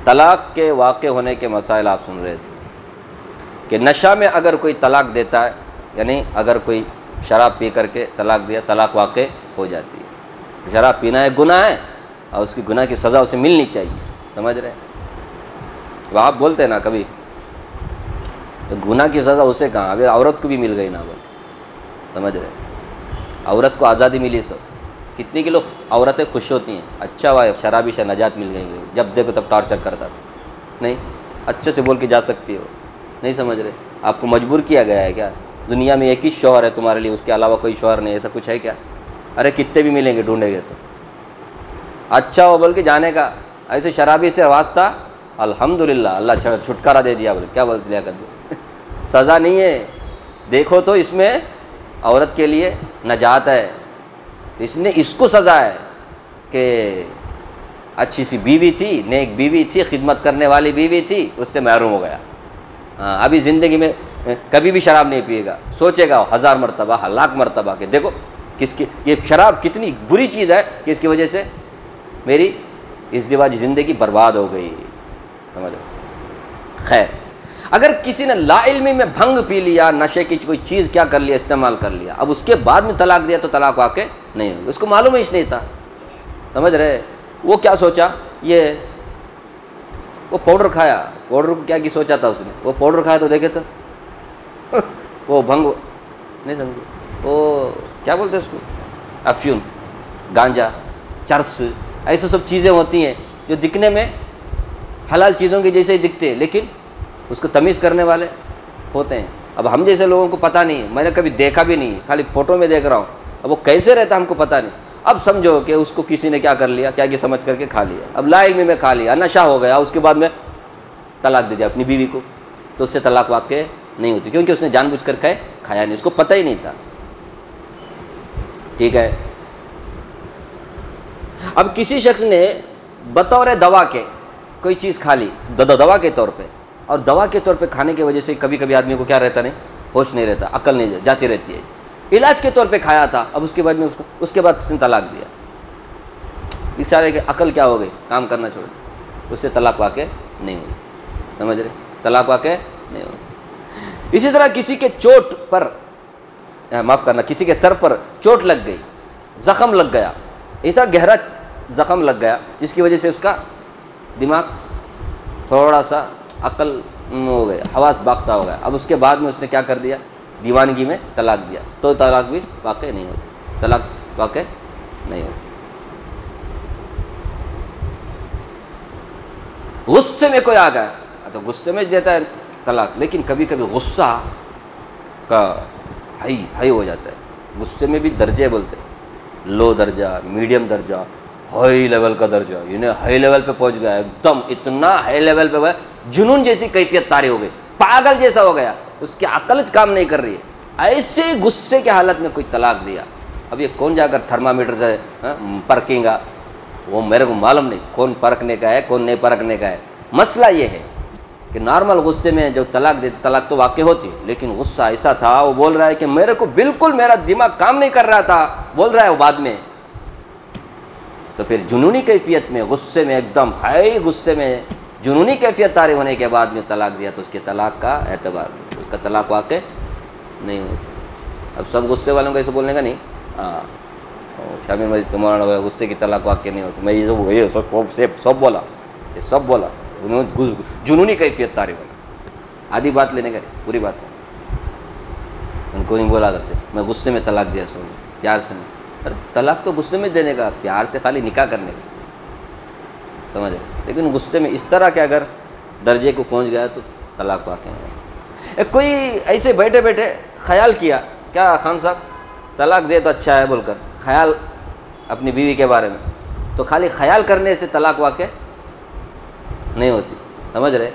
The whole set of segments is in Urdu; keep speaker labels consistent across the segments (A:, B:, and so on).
A: طلاق کے واقع ہونے کے مسائل آپ سن رہے تھے کہ نشہ میں اگر کوئی طلاق دیتا ہے، یعنی اگر کوئی شراب پی کر کے طلاق دیا، طلاق واقع ہو جاتی ہے۔ شراب پینا ایک گناہ ہے اور اس کی گناہ کی سزا اسے ملنی چاہیے، سمجھ رہے ہیں؟ وہ آپ بولتے ہیں نا کبھی گناہ کی سزا اسے کہاں، ابھی عورت کو بھی مل گئی نا، بول سمجھ رہے ہیں؟ عورت کو آزادی ملی، سب کتنی کی لوگ عورتیں خوش ہوتی ہیں، اچھا ہوا شرابی سے نجات مل گئی، جب دیکھو تب ٹارچر کرتا تھا، نہیں اچھے سے بول کے جا سکتی ہو، نہیں سمجھ رہے؟ آپ کو مجبور کیا گیا ہے کیا؟ دنیا میں ایک ہی شوہر ہے تمہارے لیے، اس کے علاوہ کوئی شوہر نہیں، ایسا کچھ ہے کیا؟ ارے کتنے بھی ملیں گے، ڈھونڈیں گے تو اچھا ہو بول کے جانے کا۔ ایسے شرابی سے واسطہ الحمدللہ اللہ چھٹکارا دے دیا، بولے کیا بولتے لیا کر سزا نہیں ہے، دیکھو تو اس میں عورت کے لیے نجات ہے، اس کو سزا ہے کہ اچھی سی بیوی تھی، نیک بیوی تھی، خدمت کرنے والی بیوی تھی، اس سے محروم ہو گیا۔ ہاں ابھی زندگی میں کبھی بھی شراب نہیں پیے گا، سوچے گا 1000 مرتبہ 1,00,000 مرتبہ کہ دیکھو کس کی یہ شراب کتنی بری چیز ہے کہ اس کی وجہ سے میری ازدواجی زندگی برباد ہو گئی، سمجھو۔ خیر، اگر کسی نے لا علمی میں بھنگ پی لیا، نشے کی کوئی چیز کیا کر لیا، استعمال کر لیا، اب اس کے بعد میں طلاق دیا تو طلاق واقع نہیں ہوگی، اس کو معلوم ہی نہیں تھا، سمجھ رہے؟ وہ کیا سوچا، یہ وہ پاؤڈر کھایا، پاؤڈر کو کیا کی سوچا تھا اس نے، وہ پاؤڈر کھایا تو دیکھے تو وہ بھنگ نہیں سمجھے، وہ کیا بولتے اس کو، افیون، گانجا، چرس، ایسے سب چیزیں ہوتی ہیں جو دکھنے میں حلال چیزوں کی جیسے ہی دکھتے ہیں، لیکن اس کو تمیز کرنے والے ہوتے ہیں۔ اب ہم جیسے لوگوں کو پتہ نہیں، میں نے کبھی دیکھا بھی نہیں، خالی فوٹو میں دیکھ رہا ہوں، اب وہ کیسے رہتا ہم کو پتہ نہیں۔ اب سمجھو کہ اس کو کسی نے کیا کر لیا، کیا کہ سمجھ کر کے کھا لیا، اب لا علمی میں کھا لیا، نشہ ہو گیا، اس کے بعد میں طلاق دے دیا اپنی بیوی کو، تو اس سے طلاق واقع نہیں ہوتی، کیونکہ اس نے جان بوجھ کر کھایا نہیں، اس کو پتہ ہی نہیں تھا، ٹھیک ہے۔ اب کسی شخص نے بطور دوا کے کوئی چیز کھا لی، دوا کے طور پہ، اور دوا کے طور پہ کھانے کی وجہ سے کبھی کبھی آدمی کو کیا رہتا نہیں، ہوش نہیں رہتا، عقل نہیں جاتی رہتی ہے، علاج کے طور پہ کھایا تھا، اب اس کے بعد میں اس کے بعد اس نے طلاق دیا، اشارے کہ عقل کیا ہو گئی، کام کرنا چھوڑ دی، اس سے طلاق واقع نہیں ہوئی، سمجھ رہے؟ طلاق واقع نہیں ہوئی۔ اسی طرح کسی کے چوٹ پر، معاف کرنا، کسی کے سر پر چوٹ لگ گئی، زخم لگ گیا، ایسا گہرا زخم لگ گیا جس کی وجہ سے اس کا دماغ تھوڑا سا عقل ہو گیا، حواس باختہ ہو گیا، اب اس کے بعد میں اس نے کیا کر دیا، دیوانگی میں طلاق دیا، تو طلاق بھی واقع نہیں ہوتی، طلاق واقع نہیں ہوتی۔ غصے میں کوئی آ گیا تو غصے میں دیتا ہے طلاق، لیکن کبھی کبھی غصہ کا ہائی ہو جاتا ہے، غصے میں بھی درجے بولتے ہیں، لو درجہ، میڈیم درجہ، ہائی لیول کا درجہ، یعنی ہائی لیول پہ پہنچ گیا، ایک دم اتنا ہائی لیول پہ جنون جیسی کیفیت طاری ہو گئی، پاگل جیسا ہو گیا، اس کی عقل کام نہیں کر رہی ہے، ایسے غصے کے حالت میں کوئی طلاق دیا۔ اب یہ کون جا کر تھرمامیٹر سے پرکھیں گا، وہ میرے کو معلوم نہیں کون پرکھنے کا ہے کون نہیں پرکھنے کا ہے۔ مسئلہ یہ ہے کہ نارمل غصے میں جو طلاق دیتے، طلاق تو واقع ہوتی ہے، لیکن غصہ ایسا تھا، وہ بول رہا ہے کہ میرے کو بالکل میرا دماغ کام نہیں کر رہا تھا، بول رہا ہے وہ بعد میں، تو پھر جنونی کیفیت میں غصے میں ایک دم ہائی غصے میں جنونی کیفیت طاری ہونے کے بعد میں طلاق دیا، تو اس کے طلاق کا اعتبار نہیں، اس کا طلاق واقع نہیں ہوتا۔ اب سب غصے والوں کو ایسے بولنے کا نہیں، ہاں شامل مجید تمہارا غصے کی طلاق واقع نہیں ہوتی، میں یہ سب بولا، یہ سب بولا، جنونی کیفیت طاری ہونا، آدھی بات لینے کا نہیں، پوری بات ان کو نہیں بولا کرتے، میں غصے میں طلاق دیا، سو پیار سے نہیں، طلاق تو غصے میں دینے کا، پیار سے خالی نکاح کرنے کا، سمجھے؟ لیکن غصے میں اس طرح کہ اگر درجے کو پہنچ گیا تو طلاق واقع ہے۔ کوئی ایسے بیٹھے بیٹھے خیال کیا، کیا خان صاحب طلاق دے تو اچھا ہے بول کر، خیال اپنی بیوی کے بارے میں، تو خالی خیال کرنے سے طلاق واقع نہیں ہوتی، سمجھ رہے؟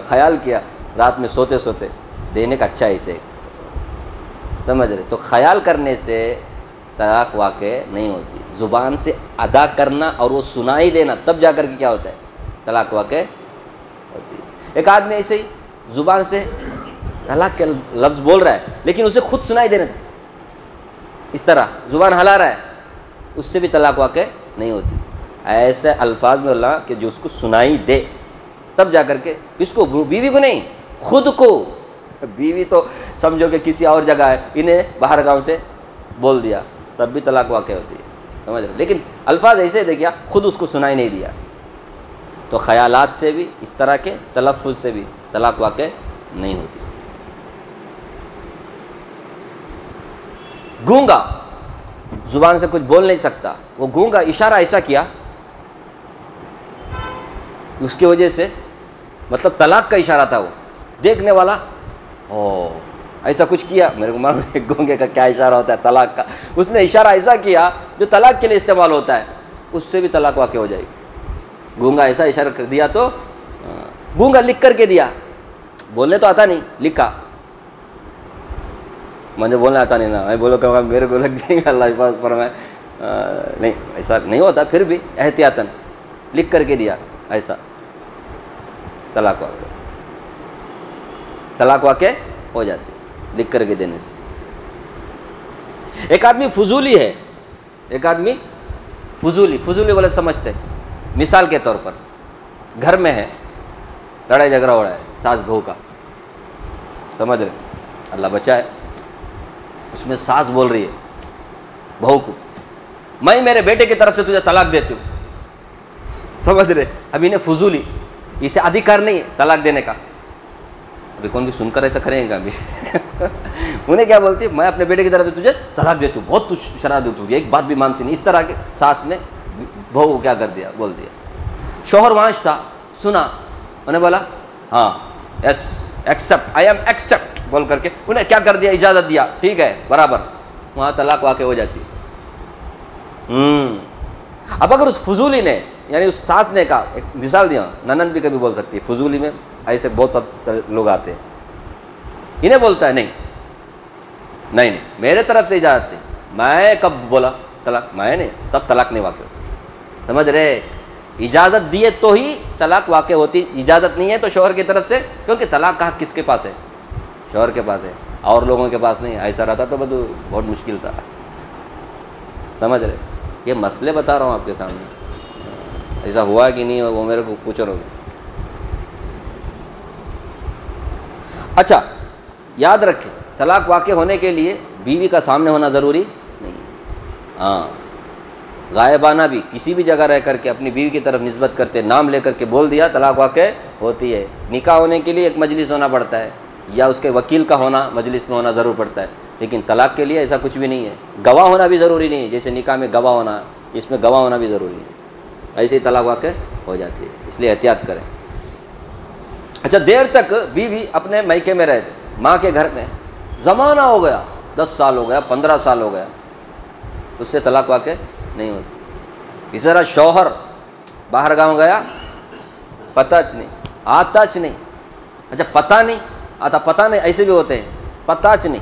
A: خیال کیا رات میں سوتے سوتے، دینے کا اچھا اسے، سمجھ رہے؟ تو خیال کرنے سے طلاق واقع نہیں ہوتی، زبان سے ادا کرنا اور وہ سنائی دینا، تب جا کر کے کیا ہوتا ہے، طلاق واقع ہوتی۔ ایک آدمی ایسے ہی زبان سے طلاق کے لفظ بول رہا ہے، لیکن اسے خود سنائی دینا، اس طرح زبان ہلا رہا ہے، اس سے بھی طلاق واقع نہیں ہوتی۔ ایسے الفاظ میں اللہ کہ جو اس کو سنائی دے، تب جا کر کے، کس کو؟ بیوی کو نہیں، خود کو۔ بیوی تو سمجھو کہ کسی اور جگہ ہے، انہیں باہر گاؤں سے بول دیا تب بھی طلاق واقع ہوتی ہے، سمجھ رہے؟ لیکن الفاظ ایسے دے گیا، خود اس کو سنائی نہیں دیا، تو خیالات سے بھی، اس طرح کے تلفظ سے بھی طلاق واقع نہیں ہوتی۔ گونگا، زبان سے کچھ بول نہیں سکتا، وہ گونگا اشارہ ایسا کیا اس کی وجہ سے، مطلب طلاق کا اشارہ تھا، وہ دیکھنے والا ایسا کچھ کیا، میرے کو معلوم ہے گونگے کا کیا اشارہ ہوتا ہے طلاق کا، اس نے اشارہ ایسا کیا جو طلاق کے لیے استعمال ہوتا ہے، اس سے بھی طلاق واقع ہو جائے گی۔ گونگا ایسا اشارہ کر دیا تو، گونگا لکھ کر کے دیا، بولنے تو آتا نہیں، لکھا، مجھے بولنا آتا نہیں نا، میں بولو کہ میرے کو لگ جائے گا، اللہ حفاظت فرمائے، نہیں ایسا نہیں ہوتا، پھر بھی احتیاطاً لکھ کر کے دیا، ایسا طلاق واقع ہو جاتی لکھ کر کے دینے سے۔ ایک آدمی فضولی ہے، ایک آدمی فضولی بولے سمجھتے، مثال کے طور پر گھر میں ہے، لڑائی جھگڑا ہو رہا ہے ساس بہو کا، سمجھ رہے؟ اللہ بچائے، اس میں ساس بول رہی ہے بہو کو، میں میرے بیٹے کی طرف سے تجھے طلاق دیتی ہوں، سمجھ رہے؟ اب انہیں فضولی، اسے ادھیکار نہیں ہے طلاق دینے کا، ابھی کون بھی سن کر ایسا کریں گا ابھی انہیں کیا بولتی ہے، میں اپنے بیٹے کی طرف سے تجھے طلاق دیتی ہوں، بہت کچھ شرارت ہوتی ہے، ایک بات بھی مانتی نہیں، اس طرح کے ساس نے بہو کو کیا کر دیا، بول دیا۔ شوہر وہاں تھا، سنا، انہوں نے بولا ہاں یس ایکسپٹ، آئی ایم ایکسپٹ بول کر کے انہیں کیا کر دیا، اجازت دیا، ٹھیک ہے برابر، وہاں طلاق واقع ہو جاتی ہے۔ اب اگر اس فضولی نے، یعنی اس ساس نے کہا، ایک مثال دیا، ننند بھی کبھی بول سکتی ہے، فضولی میں ایسے بہت سارے لوگ آتے ہیں، انہیں بولتا ہے نہیں میرے طرف سے اجازت نہیں، میں کب بولا طلاق، میں نے، تب طلاق نہیں واقع ہوتی، سمجھ رہے؟ اجازت دیے تو ہی طلاق واقع ہوتی، اجازت نہیں ہے تو شوہر کی طرف سے، کیونکہ طلاق کا حق کس کے پاس ہے؟ شوہر کے پاس ہے، اور لوگوں کے پاس نہیں، ایسا رہتا تو بہت مشکل تھا، سمجھ رہے؟ یہ مسئلے بتا رہا ہوں آپ کے سامنے، ایسا ہوا کہ نہیں وہ میرے کو پوچھ رہے ہو۔ اچھا یاد رکھیں، طلاق واقع ہونے کے لیے بیوی کا سامنے ہونا ضروری نہیں ہے، ہاں غائبانہ بھی کسی بھی جگہ رہ کر کے اپنی بیوی کی طرف نسبت کرتے، نام لے کر کے بول دیا، طلاق واقع ہوتی ہے۔ نکاح ہونے کے لیے ایک مجلس ہونا پڑتا ہے، یا اس کے وکیل کا ہونا، مجلس میں ہونا ضرور پڑتا ہے، لیکن طلاق کے لیے ایسا کچھ بھی نہیں ہے، گواہ ہونا بھی ضروری نہیں ہے، جیسے نکاح میں گواہ ہونا، اس میں گواہ ہونا بھی ضروری ہے، ایسے ہی طلاق واقع ہو جاتی ہے، اس لیے احتیاط کریں۔ اچھا دیر تک بیوی اپنے میکے میں رہتے، ماں کے گھر میں، زمانہ ہو گیا، 10 سال ہو گیا، 15 سال ہو گیا، اس سے طلاق واقع نہیں ہوتی۔ اسی طرح شوہر باہر گاؤں گیا، پتہ نہیں، آتا نہیں، اچھا پتہ نہیں آتا، پتہ نہیں، ایسے بھی ہوتے ہیں، پتہ نہیں،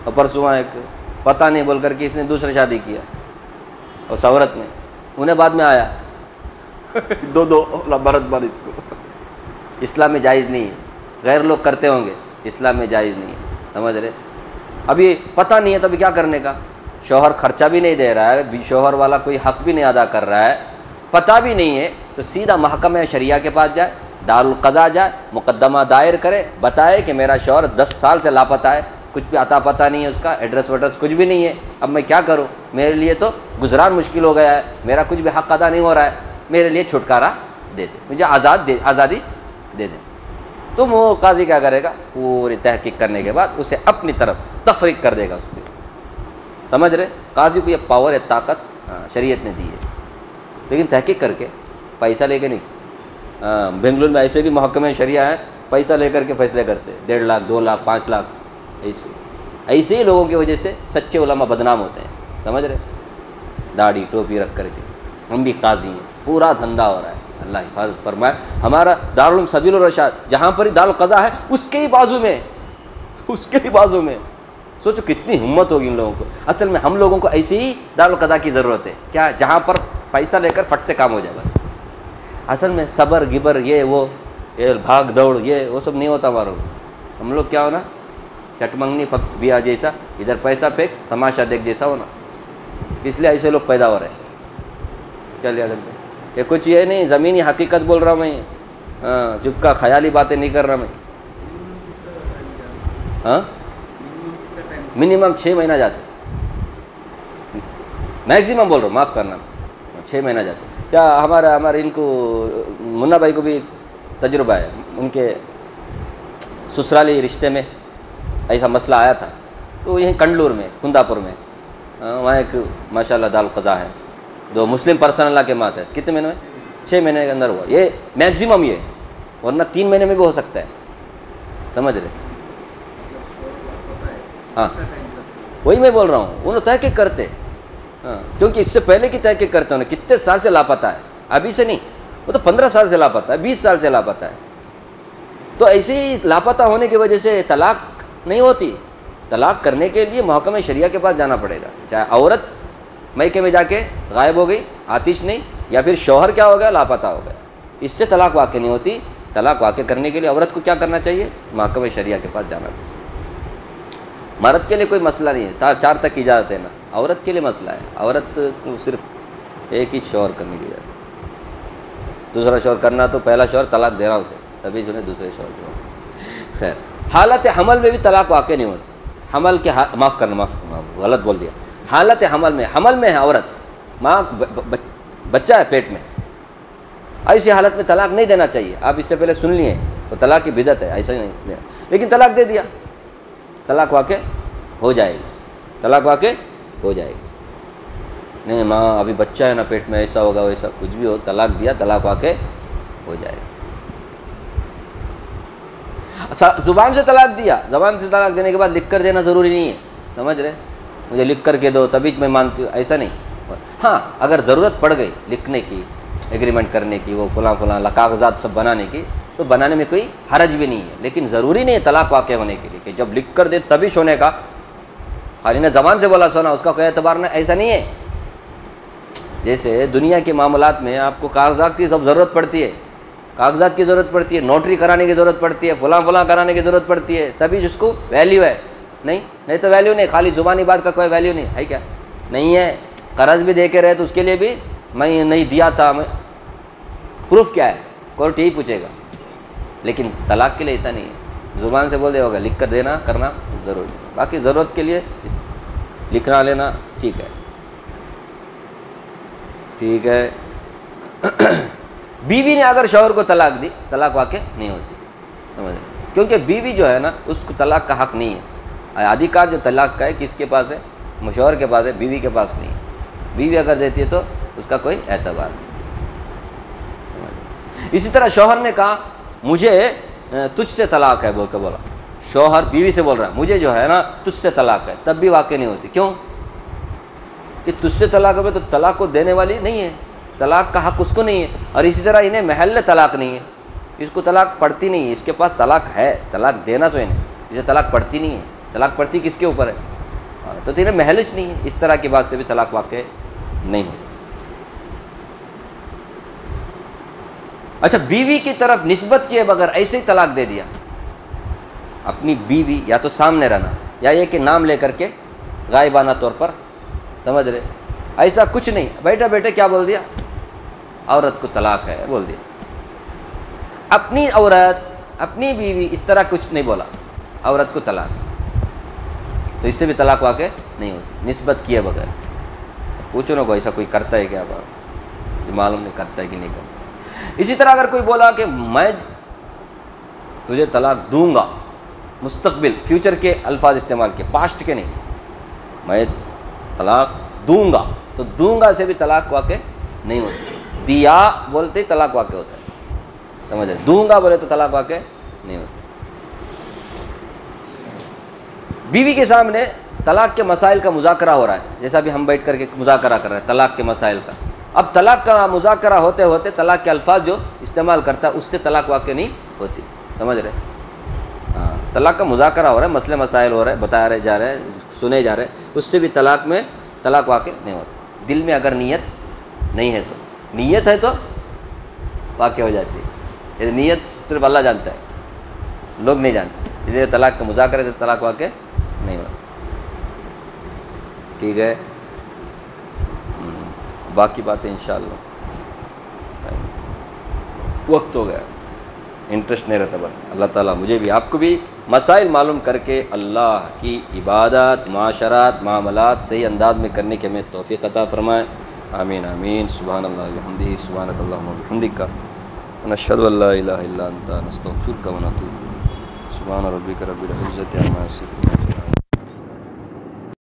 A: اور پرسوں ایک پتہ نہیں بول کر کے اس نے دوسری شادی کیا، اور شوہرت میں انہیں بعد میں آیا دو برت بار، اس کو اسلام میں جائز نہیں ہے، غیر لوگ کرتے ہوں گے، اسلام میں جائز نہیں ہے، سمجھ رہے؟ ابھی پتہ نہیں ہے تو ابھی کیا کرنے کا، شوہر خرچہ بھی نہیں دے رہا ہے، شوہر والا کوئی حق بھی نہیں ادا کر رہا ہے، پتہ بھی نہیں ہے، تو سیدھا محکمہ شریعہ کے پاس جائے، دارالقضا جائے، مقدمہ دائر کرے، بتائے کہ میرا شوہر 10 سال سے لاپتہ ہے، کچھ بھی عطا پتہ نہیں ہے، اس کا ایڈریس ویڈریس کچھ بھی نہیں ہے، اب میں کیا کروں، میرے لیے تو گزران مشکل ہو گیا ہے، میرا کچھ بھی حق ادا نہیں ہو رہا ہے، میرے لیے چھٹکارا دے دے، مجھے آزادی دے دیں۔ تو وہ قاضی کیا کرے گا، پوری تحقیق کرنے کے بعد اسے اپنی طرف تفریق کر دے گا، اس پہ، سمجھ رہے؟ قاضی کو یہ پاور ہے، طاقت شریعت نے دی ہے، لیکن تحقیق کر کے، پیسہ لے کے نہیں۔ بنگلور میں ایسے بھی محکمہ شریعہ ہیں، پیسہ لے کر کے فیصلے کرتے، 1.5 لاکھ 2 لاکھ 5 لاکھ، ایسے ہی لوگوں کی وجہ سے سچے علماء بدنام ہوتے ہیں، سمجھ رہے؟ داڑھی ٹوپی رکھ کر کے، ہم بھی قاضی ہیں، پورا دھندا ہو رہا ہے، اللہ حفاظت فرمائے۔ ہمارا دارالعلوم سبیل الرشاد جہاں پر دارالقضا ہے، اس کے ہی بازو میں سوچو کتنی ہمت ہوگی ان لوگوں کو۔ اصل میں ہم لوگوں کو ایسی ہی دارالقضا کی ضرورت ہے، کیا؟ جہاں پر پیسہ لے کر فٹ سے کام ہو جائے بس۔ اصل میں صبر گبر یہ بھاگ دوڑ یہ وہ سب نہیں ہوتا ہمارا، ہم لوگ کیا ہونا، چٹ منگنی بیا جیسا، ادھر پیسہ پھینک تماشا دیکھ جیسا ہونا، اس لیے ایسے لوگ پیدا ہو رہے ہیں۔ کیا لیا کرتے ہیں؟ یہ کچھ یہ نہیں زمینی حقیقت بول رہا ہوں میں، ہاں چپ کا خیالی باتیں نہیں کر رہا میں. ہاں منیمم 6 مہینہ جاتے، میکسیمم بول رہا ہوں، معاف کرنا 6 مہینہ جاتے. کیا ہمارے ان کو منا بھائی کو بھی تجربہ ہے، ان کے سسرالی رشتے میں ایسا مسئلہ آیا تھا. تو یہیں کنڈلور میں کنداپور میں وہاں ایک ماشاء اللہ دار القضا ہے جو مسلم پرسن اللہ کے مات ہے. کتنے مہینے میں؟ 6 مہینے کے اندر ہوا. یہ میکسیمم یہ، ورنہ 3 مہینے میں بھی ہو سکتا ہے. سمجھ رہے؟ ہاں وہی میں بول رہا ہوں، انہوں تحقیق کرتے. ہاں کیونکہ اس سے پہلے کی تحقیق کرتے انہیں کتنے سال سے لاپتہ ہے، ابھی سے نہیں. وہ تو 15 سال سے لاپتہ ہے، 20 سال سے لاپتہ ہے. تو ایسے ہی لاپتہ ہونے کی وجہ سے طلاق نہیں ہوتی. طلاق کرنے کے لیے محکمہ شریعہ کے پاس جانا پڑے گا. چاہے عورت میکے میں جا کے غائب ہو گئی، آتش نہیں، یا پھر شوہر کیا ہو گیا، لاپتہ ہو گیا، اس سے طلاق واقع نہیں ہوتی. طلاق واقع کرنے کے لیے عورت کو کیا کرنا چاہیے؟ محکمہ شریعہ کے پاس جانا چاہیے. مرد کے لیے کوئی مسئلہ نہیں ہے، 4 تک اجازت ہے نا. عورت کے لیے مسئلہ ہے. عورت کو صرف ایک ہی شوہر کرنے کی اجازت. دوسرا شوہر کرنا تو پہلا شوہر طلاق دینا اسے، تبھی جو ہے دوسرے شوہر کو. خیر حالت حمل میں بھی طلاق واقع نہیں ہوتی. حمل کے معاف کرنا غلط بول دیا. حالت حمل میں ہے عورت، ماں بچہ ہے پیٹ میں، ایسی حالت میں طلاق نہیں دینا چاہیے. آپ اس سے پہلے سن لیے وہ طلاق کی بدعت ہے، ایسا ہی نہیں دینا. لیکن طلاق دے دیا، طلاق واقع ہو جائے گی. طلاق واقع ہو جائے گی. نہیں ماں ابھی بچہ ہے نا پیٹ میں، ایسا ہوگا ویسا کچھ بھی ہو، طلاق دیا، طلاق واقع ہو جائے گا. اچھا زبان سے طلاق دیا، زبان سے طلاق دینے کے بعد لکھ کر دینا ضروری نہیں ہے. سمجھ رہے؟ مجھے لکھ کر کے دو تبھی میں مانتی ہوں، ایسا نہیں. ہاں اگر ضرورت پڑ گئی لکھنے کی، ایگریمنٹ کرنے کی، وہ فلاں کاغذات سب بنانے کی، تو بنانے میں کوئی حرج بھی نہیں ہے. لیکن ضروری نہیں ہے طلاق واقع ہونے کے لیے کہ جب لکھ کر دے تبھی سونے کا. خالی نے زبان سے بولا سونا، اس کا کوئی اعتبار نہیں، ایسا نہیں ہے. جیسے دنیا کے معاملات میں آپ کو کاغذات کی سب ضرورت پڑتی ہے، کاغذات کی ضرورت پڑتی ہے، نوٹری کرانے کی ضرورت پڑتی ہے، فلاں کرانے کی ضرورت پڑتی ہے، تبھی جس کو ویلیو ہے. نہیں تو ویلیو نہیں. خالی زبانی بات کا کوئی ویلیو نہیں ہے. کیا نہیں ہے؟ قرض بھی دے کے رہے تو اس کے لیے بھی میں نہیں دیا تھا، میں پروف کیا ہے؟ کورٹ یہی پوچھے گا. لیکن طلاق کے لیے ایسا نہیں ہے. زبان سے بول دے ہوگا، لکھ کر دینا کرنا ضروری. باقی ضرورت کے لیے لکھنا لینا ٹھیک ہے. ٹھیک ہے. بیوی نے اگر شوہر کو طلاق دی، طلاق واقع نہیں ہوتی. سمجھ؟ کیونکہ بیوی جو ہے نا اس کو طلاق کا حق نہیں ہے. ادھیکار جو طلاق کا ہے کس کے پاس ہے؟ شوہر کے پاس ہے، بیوی کے پاس نہیں ہے. بیوی اگر دیتی ہے تو اس کا کوئی اعتبار نہیں. اسی طرح شوہر نے کہا مجھے تجھ سے طلاق ہے بول کے بولا، شوہر بیوی سے بول رہا ہے مجھے جو ہے نا تجھ سے طلاق ہے، تب بھی واقع نہیں ہوتی. کیوں؟ کہ تجھ سے طلاق ہے تو طلاق کو دینے والی نہیں ہے، طلاق کا حق اس کو نہیں ہے. اور اسی طرح انہیں محل طلاق نہیں ہے، اس کو طلاق پڑتی نہیں ہے. اس کے پاس طلاق ہے، طلاق دینا سو انہیں، اسے طلاق پڑتی نہیں ہے. طلاق پڑتی کس کے اوپر ہے؟ تو تیرے محلج نہیں ہے. اس طرح کی بات سے بھی طلاق واقع نہیں ہے. اچھا بیوی کی طرف نسبت کیے بغیر ایسے ہی طلاق دے دیا، اپنی بیوی یا تو سامنے رہنا یا یہ کہ نام لے کر کے غائبانہ طور پر. سمجھ رہے؟ ایسا کچھ نہیں. بیٹھے کیا بول دیا؟ عورت کو طلاق ہے بول دیا. اپنی عورت اپنی بیوی اس طرح کچھ نہیں بولا، عورت کو طلاق، تو اس سے بھی طلاق واقع نہیں ہوتی نسبت کیے بغیر. پوچھو نا کوئی ایسا کوئی کرتا ہے کیا؟ معلوم نہیں کرتا ہے کہ نہیں کرتا. اسی طرح اگر کوئی بولا کہ میں تجھے طلاق دوں گا، مستقبل فیوچر کے الفاظ استعمال کیے، پاسٹ کے نہیں، میں طلاق دوں گا، تو دوں گا سے بھی طلاق واقع نہیں ہوتی. دیا بولتے ہی طلاق واقع ہوتا ہے. سمجھے؟ دوں گا بولے تو طلاق واقع نہیں ہوتی. بیوی کے سامنے طلاق کے مسائل کا مذاکرہ ہو رہا ہے، جیسا بھی ہم بیٹھ کر کے مذاکرہ کر رہے ہیں طلاق کے مسائل کا. اب طلاق کا مذاکرہ ہوتے ہوتے طلاق کے الفاظ جو استعمال کرتا ہے اس سے طلاق واقع نہیں ہوتی. سمجھ رہے؟ ہاں طلاق کا مذاکرہ ہو رہا ہے، مسئلے مسائل ہو رہے ہیں، بتا رہے جا رہے ہیں، سنے جا رہے ہیں، اس سے بھی طلاق میں طلاق واقع نہیں ہوتی. دل میں اگر نیت نہیں ہے تو، نیت ہے تو واقع ہو جاتی ہے. یہ نیت صرف اللہ جانتا ہے، لوگ نہیں جانتے. اس لیے طلاق کا مذاکرے سے طلاق واقع نہیں ہوتا. ٹھیک ہے، باقی باتیں انشاءاللہ وقت ہو گیا، انٹرسٹ نہیں رہتا بس. اللہ تعالیٰ مجھے بھی آپ کو بھی مسائل معلوم کر کے اللہ کی عبادت، معاشرات، معاملات صحیح انداز میں کرنے کے ہمیں توفیق عطا فرمائے. آمین آمین. سبحان اللہ وبحمدہ، سبحانک اللہم وبحمدک، ونشہد ان لا الہ الا انت، نستغفرک ونتوب الیک. سبحان ربک رب العزۃ عما یصفون.